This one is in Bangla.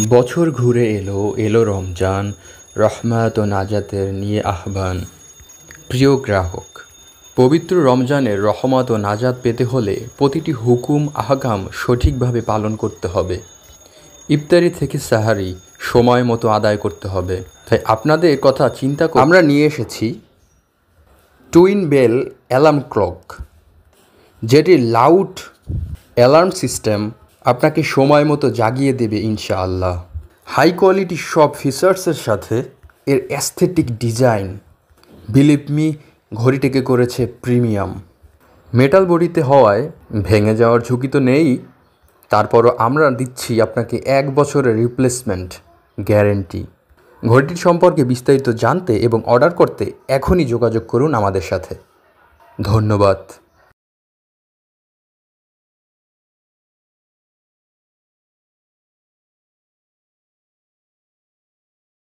বছর ঘুরে এলো এলো রমজান, রহমত ও নাজাতের নিয়ে আহ্বান। প্রিয় গ্রাহক, পবিত্র রমজানের রহমত ও নাজাত পেতে হলে প্রতিটি হুকুম আহকাম সঠিকভাবে পালন করতে হবে। ইফতারি থেকে সাহারি সময় মতো আদায় করতে হবে। তাই আপনাদের কথা চিন্তা করে আমরা নিয়ে এসেছি টুইন বেল অ্যালার্ম ক্লক, যেটি লাউড অ্যালার্ম সিস্টেম আপনাকে সময় মতো জাগিয়ে দেবে ইনশাআল্লাহ। হাই কোয়ালিটি সব ফিচার্সের সাথে এর অ্যাস্থেটিক ডিজাইন, বিলিভ মি, ঘড়িটিকে করেছে প্রিমিয়াম। মেটাল বডিতে হওয়ায় ভেঙে যাওয়ার ঝুঁকি তো নেই, তারপরও আমরা দিচ্ছি আপনাকে 1 বছরের রিপ্লেসমেন্ট গ্যারেন্টি। ঘড়িটির সম্পর্কে বিস্তারিত জানতে এবং অর্ডার করতে এখনই যোগাযোগ করুন আমাদের সাথে। ধন্যবাদ।